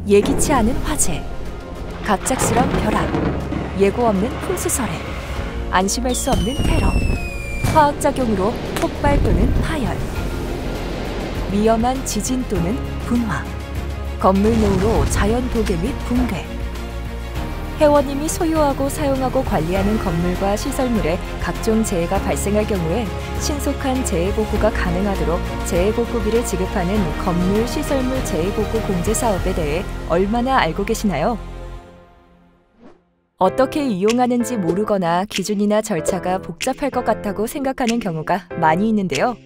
예기치 않은 화재, 갑작스런 벼락, 예고 없는 풍수설해, 안심할 수 없는 테러, 화학작용으로 폭발 또는 파열, 위험한 지진 또는 분화, 건물 노후로 자연 도배 및 붕괴. 회원님이 소유하고 사용하고 관리하는 건물과 시설물에 각종 재해가 발생할 경우에 신속한 재해복구가 가능하도록 재해복구비를 지급하는 건물 시설물 재해복구 공제 사업에 대해 얼마나 알고 계시나요? 어떻게 이용하는지 모르거나 기준이나 절차가 복잡할 것 같다고 생각하는 경우가 많이 있는데요.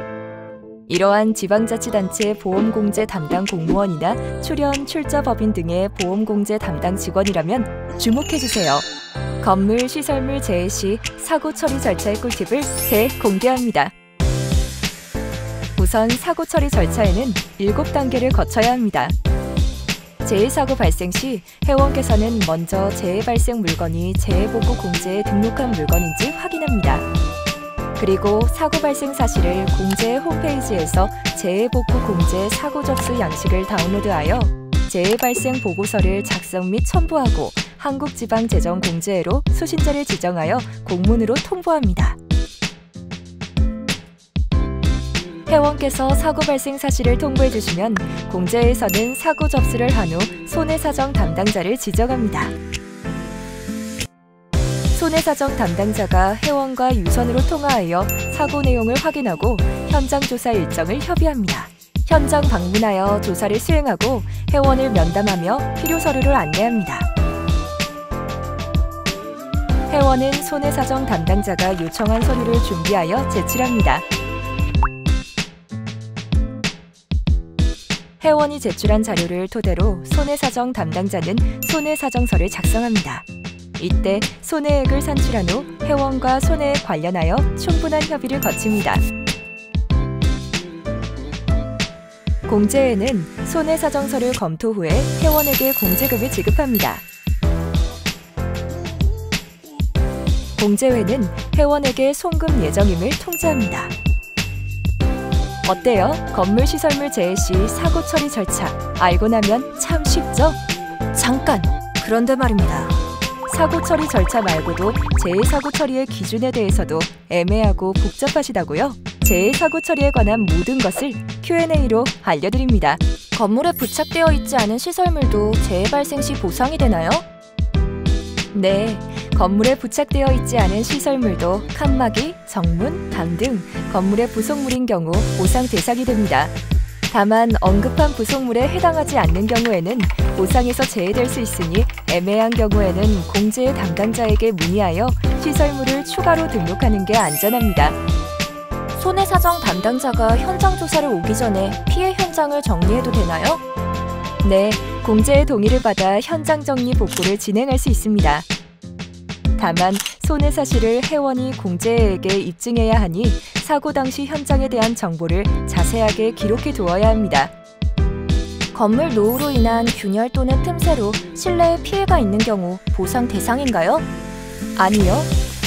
이러한 지방자치단체 보험공제 담당 공무원이나 출연, 출자법인 등의 보험공제 담당 직원이라면 주목해주세요. 건물, 시설물 재해 시 사고 처리 절차의 꿀팁을 대공개합니다. 우선 사고 처리 절차에는 7단계를 거쳐야 합니다. 재해사고 발생 시 회원께서는 먼저 재해 발생 물건이 재해복구 공제에 등록한 물건인지 확인합니다. 그리고 사고 발생 사실을 공제 홈페이지에서 재해복구 공제 사고 접수 양식을 다운로드하여 재해 발생 보고서를 작성 및 첨부하고 한국지방재정공제회로 수신자를 지정하여 공문으로 통보합니다. 회원께서 사고 발생 사실을 통보해 주시면 공제회에서는 사고 접수를 한 후 손해사정 담당자를 지정합니다. 손해사정 담당자가 회원과 유선으로 통화하여 사고 내용을 확인하고 현장 조사 일정을 협의합니다. 현장 방문하여 조사를 수행하고 회원을 면담하며 필요 서류를 안내합니다. 회원은 손해사정 담당자가 요청한 서류를 준비하여 제출합니다. 회원이 제출한 자료를 토대로 손해사정 담당자는 손해사정서를 작성합니다. 이때 손해액을 산출한 후 회원과 손해에 관련하여 충분한 협의를 거칩니다. 공제회는 손해사정서를 검토 후에 회원에게 공제금을 지급합니다. 공제회는 회원에게 송금 예정임을 통지합니다. 어때요? 건물 시설물 재해 시 사고 처리 절차 알고 나면 참 쉽죠? 잠깐! 그런데 말입니다. 사고 처리 절차 말고도 재해 사고 처리의 기준에 대해서도 애매하고 복잡하시다고요? 재해 사고 처리에 관한 모든 것을 Q&A로 알려드립니다. 건물에 부착되어 있지 않은 시설물도 재해 발생 시 보상이 되나요? 네. 건물에 부착되어 있지 않은 시설물도 칸막이, 정문, 강 등 건물의 부속물인 경우 보상 대상이 됩니다. 다만 언급한 부속물에 해당하지 않는 경우에는 보상에서 제외될 수 있으니 애매한 경우에는 공제 담당자에게 문의하여 시설물을 추가로 등록하는 게 안전합니다. 손해사정 담당자가 현장 조사를 오기 전에 피해 현장을 정리해도 되나요? 네, 공제의 동의를 받아 현장 정리 복구를 진행할 수 있습니다. 다만 손해 사실을 회원이 공제회에게 입증해야 하니 사고 당시 현장에 대한 정보를 자세하게 기록해 두어야 합니다. 건물 노후로 인한 균열 또는 틈새로 실내에 피해가 있는 경우 보상 대상인가요? 아니요.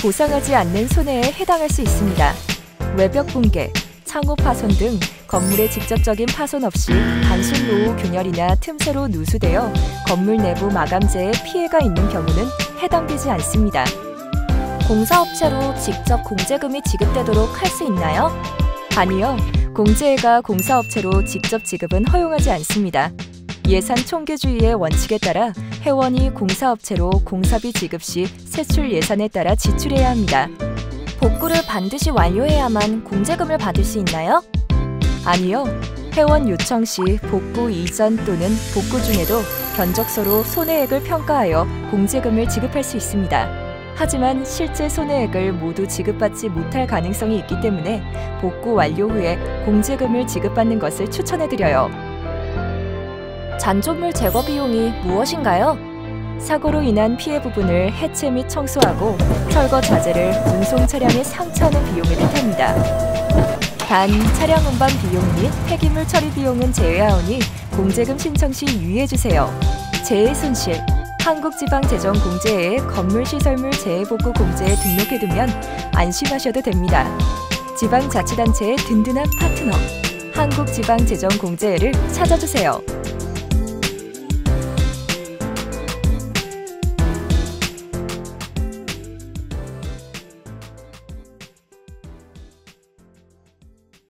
보상하지 않는 손해에 해당할 수 있습니다. 외벽 붕괴, 창호 파손 등 건물의 직접적인 파손 없이 단순 노후 균열이나 틈새로 누수되어 건물 내부 마감재에 피해가 있는 경우는 해당되지 않습니다. 공사업체로 직접 공제금이 지급되도록 할 수 있나요? 아니요. 공제회가 공사업체로 직접 지급은 허용하지 않습니다. 예산 총계주의의 원칙에 따라 회원이 공사업체로 공사비 지급 시 세출 예산에 따라 지출해야 합니다. 복구를 반드시 완료해야만 공제금을 받을 수 있나요? 아니요. 회원 요청 시 복구 이전 또는 복구 중에도 견적서로 손해액을 평가하여 공제금을 지급할 수 있습니다. 하지만 실제 손해액을 모두 지급받지 못할 가능성이 있기 때문에 복구 완료 후에 공제금을 지급받는 것을 추천해드려요. 잔존물 제거 비용이 무엇인가요? 사고로 인한 피해 부분을 해체 및 청소하고 철거 자재를 운송 차량에 상차하는 비용을 뜻합니다. 단 차량 운반 비용 및 폐기물 처리 비용은 제외하오니 공제금 신청 시 유의해주세요. 재해 손실, 한국지방재정공제회의 건물시설물 재해복구 공제에 등록해두면 안심하셔도 됩니다. 지방자치단체의 든든한 파트너, 한국지방재정공제회를 찾아주세요.